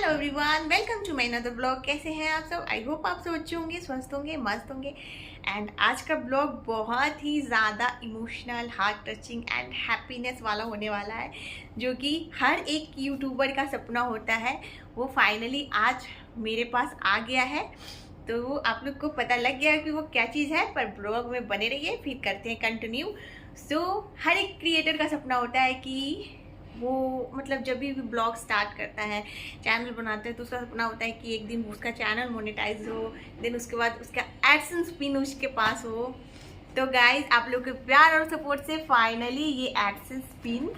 Hello everyone, welcome to my another blog. कैसे हैं आप सब? आई होप आप सब अच्छे होंगे, स्वस्थ होंगे, मस्त होंगे। एंड आज का ब्लॉग बहुत ही ज़्यादा emotional, heart touching and happiness वाला होने वाला है, जो कि हर एक यूट्यूबर का सपना होता है। वो फाइनली आज मेरे पास आ गया है। तो आप लोग को पता लग गया कि वो क्या चीज़ है, पर ब्लॉग में बने रहिए, फिर करते हैं कंटिन्यू। हर एक क्रिएटर का सपना होता है कि वो मतलब जब भी ब्लॉग स्टार्ट करता है, चैनल बनाता है, तो उसका सपना होता है कि एक दिन उसका चैनल मोनेटाइज हो, देन उसके बाद उसका एडसेंस पिन उसके पास हो। तो गाइज, आप लोग के प्यार और सपोर्ट से फाइनली ये एडसेंस पिन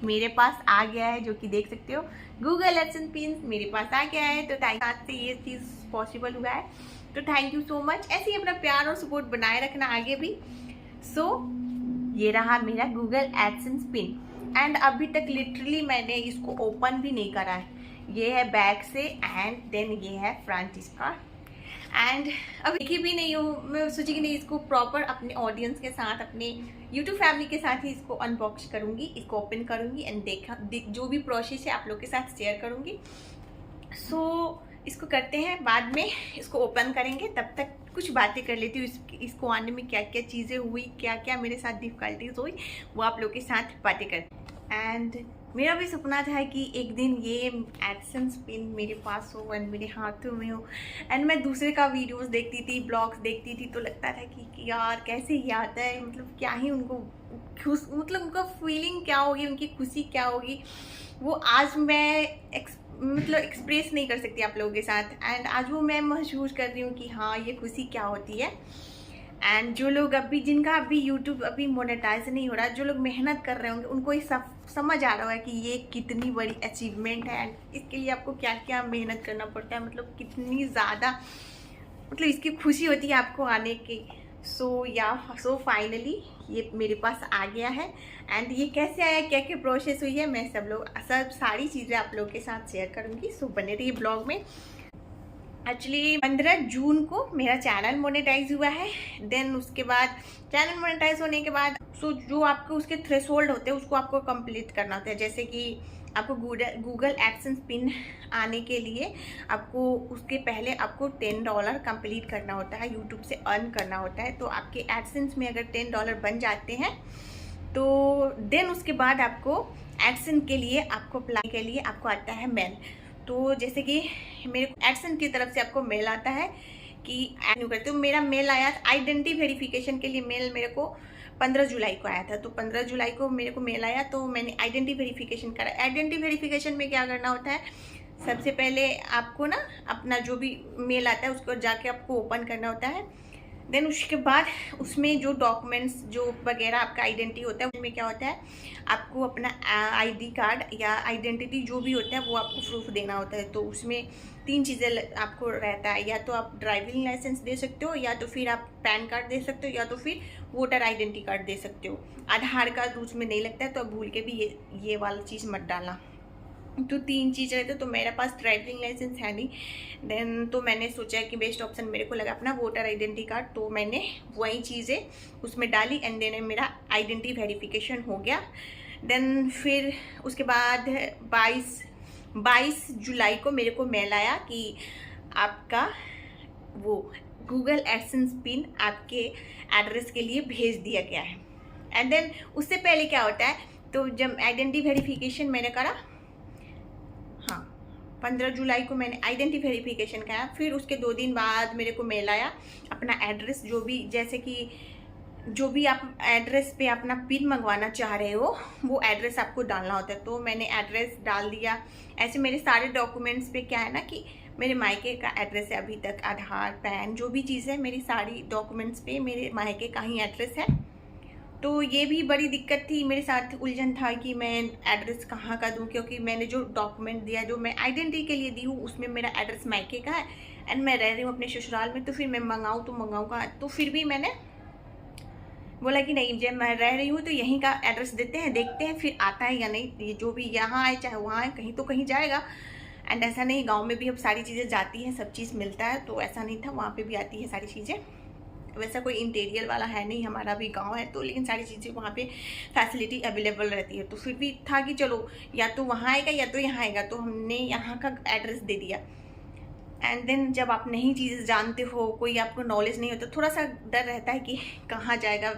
मेरे पास आ गया है, जो कि देख सकते हो। गूगल एडसेंस पिन मेरे पास आ गया है। तो आज से ये चीज़ पॉसिबल हुआ है, तो थैंक यू सो मच। ऐसे ही अपना प्यार और सपोर्ट बनाए रखना आगे भी। ये रहा मेरा गूगल एडसेंस पिन। एंड अभी तक लिटरली मैंने इसको ओपन भी नहीं करा है। ये है बैक से, एंड देन ये है फ्रंट इसका। एंड अब देखी भी नहीं हूँ, मैं सोची कि नहीं, इसको प्रॉपर अपने ऑडियंस के साथ, अपने यूट्यूब फैमिली के साथ ही इसको अनबॉक्स करूँगी, इसको ओपन करूँगी एंड जो भी प्रोसेस है आप लोग के साथ शेयर करूँगी। इसको करते हैं, बाद में इसको ओपन करेंगे। तब तक कुछ बातें कर लेती हूँ, इसको आने में क्या क्या चीज़ें हुई, क्या क्या मेरे साथ डिफ़िकल्टीज हुई, वो आप लोग के साथ बातें करते हैं। एंड मेरा भी सपना था कि एक दिन ये एडसेंस पिन मेरे पास हो एंड मेरे हाथों में हो। एंड मैं दूसरे का वीडियोस देखती थी, ब्लॉग्स देखती थी, तो लगता था कि यार कैसे ये आता है, मतलब क्या ही उनको मतलब उनका फीलिंग क्या होगी, उनकी खुशी क्या होगी, वो आज मैं एक्सप्रेस नहीं कर सकती आप लोगों के साथ। एंड आज वो मैं महसूस कर रही हूँ कि हाँ, ये खुशी क्या होती है। एंड जो लोग अभी, जिनका अभी यूट्यूब अभी मोनेटाइज नहीं हो रहा, जो लोग मेहनत कर रहे होंगे, उनको ये सब समझ आ रहा है कि ये कितनी बड़ी अचीवमेंट है एंड इसके लिए आपको क्या क्या मेहनत करना पड़ता है, मतलब कितनी ज़्यादा मतलब इसकी खुशी होती है आपको आने की। सो फाइनली ये मेरे पास आ गया है। एंड ये कैसे आया, क्या क्या प्रोसेस हुई है, मैं सब सारी चीज़ें आप लोगों के साथ शेयर करूँगी। बने रहिए ब्लॉग में। एक्चुअली 15 जून को मेरा चैनल मोनेटाइज हुआ है। देन उसके बाद चैनल मोनेटाइज होने के बाद जो आपको उसके थ्रेशोल्ड होते हैं, उसको आपको कंप्लीट करना होता है। जैसे कि आपको गूगल एडसेंस पिन आने के लिए आपको उसके पहले आपको $10 कंप्लीट करना होता है, यूट्यूब से अर्न करना होता है। तो आपके एडसेंस में अगर $10 बन जाते हैं, तो देन उसके बाद आपको एडसेंस के लिए आपको अप्लाई के लिए आपको आता है मेल। तो जैसे कि मेरे एडसेंस की तरफ से आपको मेल आता है कि एड करते हो। मेरा मेल आया आइडेंटिटी वेरिफिकेशन के लिए, मेल मेरे को 15 जुलाई को आया था। तो 15 जुलाई को मेरे को मेल आया, तो मैंने आइडेंटिटी वेरिफिकेशन करा। आइडेंटिटी वेरिफिकेशन में क्या करना होता है, सबसे पहले आपको ना अपना जो भी मेल आता है उसको जाके आपको ओपन करना होता है। देन उसके बाद उसमें जो डॉक्यूमेंट्स जो वगैरह आपका आइडेंटिटी होता है, उसमें क्या होता है, आपको अपना आईडी कार्ड या आइडेंटिटी जो भी होता है वो आपको प्रूफ देना होता है। तो उसमें 3 चीज़ें आपको रहता है, या तो आप ड्राइविंग लाइसेंस दे सकते हो, या तो फिर आप पैन कार्ड दे सकते हो, या तो फिर वोटर आइडेंटिटी कार्ड दे सकते हो। आधार कार्ड उसमें नहीं लगता है, तो आप भूल के भी ये वाला चीज़ मत डालना। तो 3 चीज़ रहते, तो मेरे पास ड्राइविंग लाइसेंस है नहीं। देन तो मैंने सोचा कि बेस्ट ऑप्शन मेरे को लगा अपना वोटर आइडेंटिटी कार्ड, तो मैंने वही चीज़ें उसमें डाली एंड देन मेरा आइडेंटिटी वेरिफिकेशन हो गया। देन फिर उसके बाद 22 जुलाई को मेरे को मेल आया कि आपका वो गूगल एडसेंस पिन आपके एड्रेस के लिए भेज दिया गया है। एंड देन उससे पहले क्या होता है, तो जब आइडेंटिटी वेरिफिकेशन मैंने करा, 15 जुलाई को मैंने आइडेंटिटी वेरिफिकेशन कराया। फिर उसके 2 दिन बाद मेरे को मेल आया अपना एड्रेस, जो भी जैसे कि जो भी आप एड्रेस पे अपना पिन मंगवाना चाह रहे हो, वो एड्रेस आपको डालना होता है। तो मैंने एड्रेस डाल दिया। ऐसे मेरे सारे डॉक्यूमेंट्स पे क्या है ना कि मेरे मायके का एड्रेस है अभी तक, आधार, पैन, जो भी चीज़ है मेरी सारी डॉक्यूमेंट्स पे मेरे मायके का ही एड्रेस है। तो ये भी बड़ी दिक्कत थी, मेरे साथ उलझन था कि मैं एड्रेस कहाँ का दूँ, क्योंकि मैंने जो डॉक्यूमेंट दिया, जो मैं आइडेंटिटी के लिए दी हूँ, उसमें मेरा एड्रेस मायके का है एंड मैं रह रही हूँ अपने ससुराल में। तो फिर मैं मंगाऊँ तो मंगाऊँ कहाँ? तो फिर भी मैंने बोला कि नहीं, जब मैं रह रही हूँ तो यहीं का एड्रेस देते हैं, देखते हैं फिर आता है या नहीं। ये जो भी यहाँ आए चाहे वहाँ आए, कहीं तो कहीं जाएगा। एंड ऐसा नहीं, गाँव में भी अब सारी चीज़ें जाती हैं, सब चीज़ मिलता है, तो ऐसा नहीं था, वहाँ पर भी आती है सारी चीज़ें। वैसा कोई इंटीरियर वाला है नहीं, हमारा भी गांव है तो, लेकिन सारी चीज़ें वहाँ पे फैसिलिटी अवेलेबल रहती है। तो फिर भी था कि चलो या तो वहाँ आएगा या तो यहाँ आएगा, तो हमने यहाँ का एड्रेस दे दिया। एंड देन जब आप नई चीज़ जानते हो, कोई आपको नॉलेज नहीं होता, थोड़ा सा डर रहता है कि कहाँ जाएगा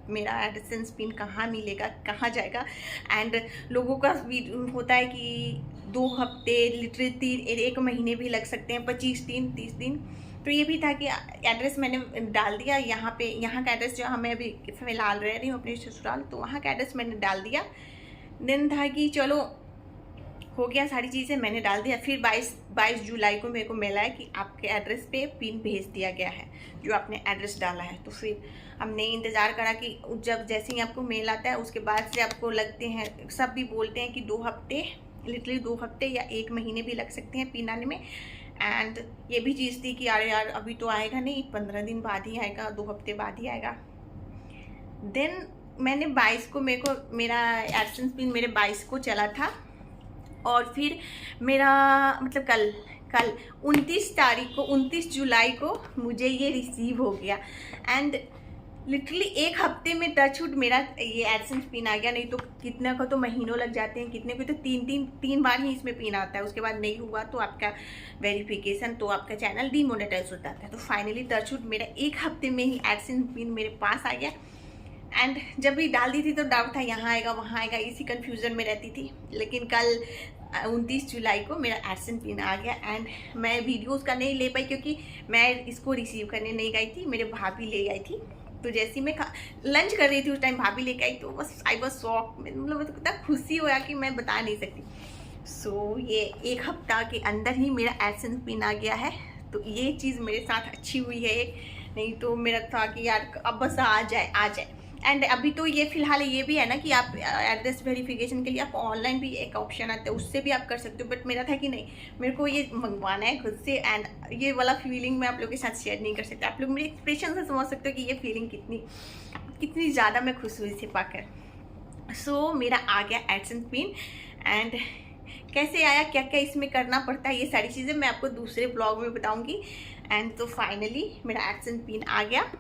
मेरा एडसेंस पिन, कहाँ मिलेगा, कहाँ जाएगा। एंड लोगों का भी होता है कि 2 हफ्ते, लिटरली 1 महीने भी लग सकते हैं, 25 दिन, 30 दिन। तो ये भी था कि एड्रेस मैंने डाल दिया यहाँ पे, यहाँ का एड्रेस जो हमें अभी फ़िलहाल रह रही हूँ अपने ससुराल, तो वहाँ का एड्रेस मैंने डाल दिया। देन था कि चलो हो गया, सारी चीज़ें मैंने डाल दिया। फिर 22 जुलाई को मेरे को मिला है कि आपके एड्रेस पे पिन भेज दिया गया है, जो आपने एड्रेस डाला है। तो फिर हमने इंतज़ार करा कि जब जैसे ही आपको मेल आता है उसके बाद से आपको लगते हैं, सब भी बोलते हैं कि 2 हफ्ते, लिटरली 2 हफ्ते या 1 महीने भी लग सकते हैं पिन आने में। एंड ये भी चीज़ थी कि अरे यार अभी तो आएगा नहीं, 15 दिन बाद ही आएगा, 2 हफ्ते बाद ही आएगा। देन मैंने 22 को, मेरे को मेरा एडसेंस पिन मेरे 22 को चला था, और फिर मेरा मतलब कल 29 तारीख को, 29 जुलाई को मुझे ये रिसीव हो गया। एंड लिटरली 1 हफ्ते में टचवुड मेरा ये एडसेंस पिन आ गया। नहीं तो कितने को तो महीनों लग जाते हैं, कितने को तो 3 बार ही इसमें पिन आता है, उसके बाद नहीं हुआ तो आपका वेरिफिकेशन, तो आपका चैनल डीमोनेटाइज हो जाता है। तो फाइनली टचवुड मेरा 1 हफ्ते में ही एडसेंस पिन मेरे पास आ गया। एंड जब भी डाल दी थी तो डाउट था यहाँ आएगा वहाँ आएगा, इसी कन्फ्यूज़न में रहती थी। लेकिन कल 29 जुलाई को मेरा एडसेंस पिन आ गया। एंड मैं वीडियोस का नहीं ले पाई क्योंकि मैं इसको रिसीव करने नहीं गई थी, मेरे भाभी ले आई थी। तो जैसे ही मैं लंच कर रही थी उस टाइम भाभी लेके आई, तो बस आई वॉज शॉक, मतलब इतना खुशी हुआ कि मैं बता नहीं सकती। सो ये 1 हफ्ता के अंदर ही मेरा एडसेंस पिन आ गया है। तो ये चीज़ मेरे साथ अच्छी हुई है, नहीं तो मेरा था कि यार अब बस आ जाए। एंड अभी तो ये फिलहाल ये भी है ना कि आप एड्रेस वेरिफिकेशन के लिए आप ऑनलाइन भी एक ऑप्शन आता है, उससे भी आप कर सकते हो। बट मेरा था कि नहीं, मेरे को ये मंगवाना है खुद से। एंड ये वाला फीलिंग मैं आप लोगों के साथ शेयर नहीं कर सकती। आप लोग मेरे एक्सप्रेशन से समझ सकते हो कि ये फीलिंग कितनी ज़्यादा मैं खुश हुई इसे पाकर। सो मेरा आ गया एडसेंस पिन। एंड कैसे आया, क्या क्या इसमें करना पड़ता है, ये सारी चीज़ें मैं आपको दूसरे ब्लॉग में बताऊँगी। एंड तो फाइनली मेरा एडसेंस पिन आ गया।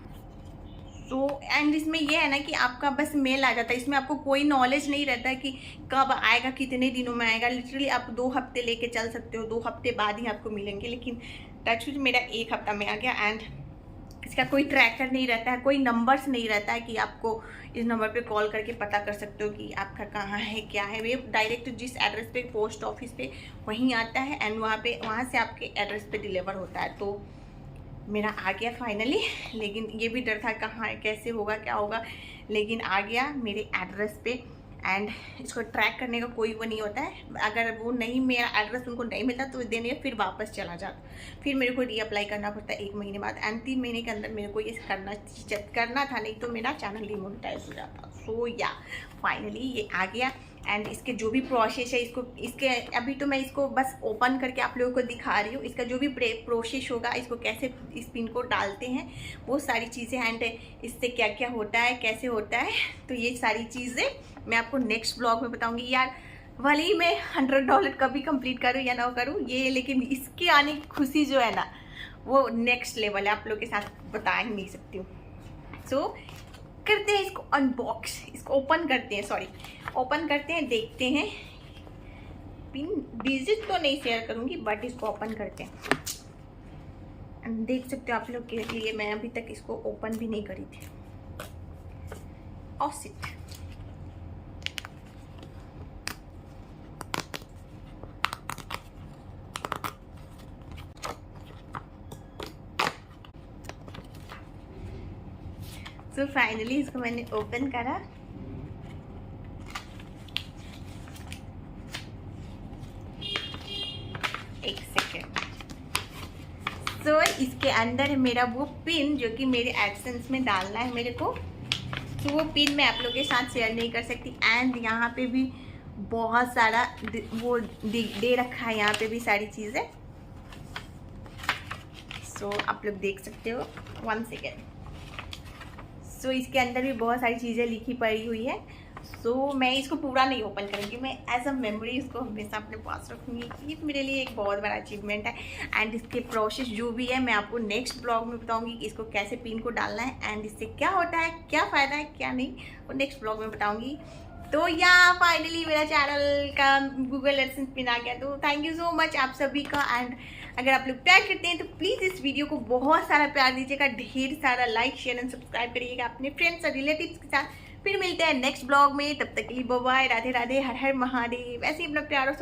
तो एंड इसमें ये है ना कि आपका बस मेल आ जाता है, इसमें आपको कोई नॉलेज नहीं रहता है कि कब आएगा, कितने दिनों में आएगा। लिटरली आप 2 हफ्ते लेके चल सकते हो, 2 हफ्ते बाद ही आपको मिलेंगे। लेकिन टचवुड मेरा 1 हफ्ता में आ गया। एंड इसका कोई ट्रैकर नहीं रहता है, कोई नंबर्स नहीं रहता है कि आपको इस नंबर पे कॉल करके पता कर सकते हो कि आपका कहाँ है, क्या है। वे डायरेक्ट जिस एड्रेस पे, पोस्ट ऑफिस पे वहीं आता है एंड वहाँ से आपके एड्रेस पे डिलीवर होता है। तो मेरा आ गया फाइनली। लेकिन ये भी डर था कहाँ है, कैसे होगा, क्या होगा, लेकिन आ गया मेरे एड्रेस पे। एंड इसको ट्रैक करने का कोई वो नहीं होता है, अगर वो नहीं, मेरा एड्रेस उनको नहीं मिलता तो देने फिर वापस चला जाता, फिर मेरे को रीअप्लाई करना पड़ता है 1 महीने बाद। एंड 3 महीने के अंदर मेरे को ये करना था, नहीं तो मेरा चैनल डिमोनेटाइज हो जाता। सो या फाइनली ये आ गया। एंड इसके जो भी प्रोसेस है, इसके अभी तो मैं इसको बस ओपन करके आप लोगों को दिखा रही हूँ। इसका जो भी प्रोसेस होगा, इसको कैसे इस पिन को डालते हैं, वो सारी चीज़ें, एंड इससे क्या क्या होता है, कैसे होता है, तो ये सारी चीज़ें मैं आपको नेक्स्ट ब्लॉग में बताऊँगी। यार भले ही मैं $100 कभी कंप्लीट करूँ या ना करूँ ये, लेकिन इसके आने की खुशी जो है ना, वो नेक्स्ट लेवल है, आप लोगों के साथ बता ही नहीं सकती हूँ। सो करते हैं इसको अनबॉक्स, इसको ओपन करते हैं, देखते हैं। पिन डिजिट तो नहीं शेयर करूंगी, बट इसको ओपन करते हैं। देख सकते हो आप लोग के लिए, मैं अभी तक इसको ओपन भी नहीं करी थी। ऑसिट सो फाइनली इसको मैंने ओपन करा। एक सेकेंड। सो इसके अंदर है मेरा वो पिन जो कि मेरे एडसेंस में डालना है मेरे को। तो वो पिन मैं आप लोगों के साथ शेयर नहीं कर सकती। एंड यहाँ पे भी बहुत सारा वो दे रखा है, यहाँ पे भी सारी चीज़ें। सो आप लोग देख सकते हो। 1 सेकेंड। सो इसके अंदर भी बहुत सारी चीज़ें लिखी पड़ी हुई है। सो मैं इसको पूरा नहीं ओपन करूँगी, मैं एज अ मेमोरी इसको हमेशा अपने पास रखूँगी। ये मेरे लिए एक बहुत बड़ा अचीवमेंट है। एंड इसके प्रोसेस जो भी है मैं आपको नेक्स्ट ब्लॉग में बताऊँगी कि इसको कैसे पिन को डालना है एंड इससे क्या होता है, क्या फ़ायदा है, क्या नहीं, वो नेक्स्ट ब्लॉग में बताऊँगी। तो या फाइनली मेरा चैनल का गूगल एडसेंस पिन आ गया। तो थैंक यू सो मच आप सभी का। एंड अगर आप लोग प्यार करते हैं तो प्लीज़ इस वीडियो को बहुत सारा प्यार दीजिएगा, ढेर सारा लाइक शेयर एंड सब्सक्राइब करिएगा अपने फ्रेंड्स और रिलेटिव्स के साथ। फिर मिलते हैं नेक्स्ट ब्लॉग में, तब तक के लिए बाय बाय, राधे राधे, हर हर महादेव। ऐसे ही अपना प्यार और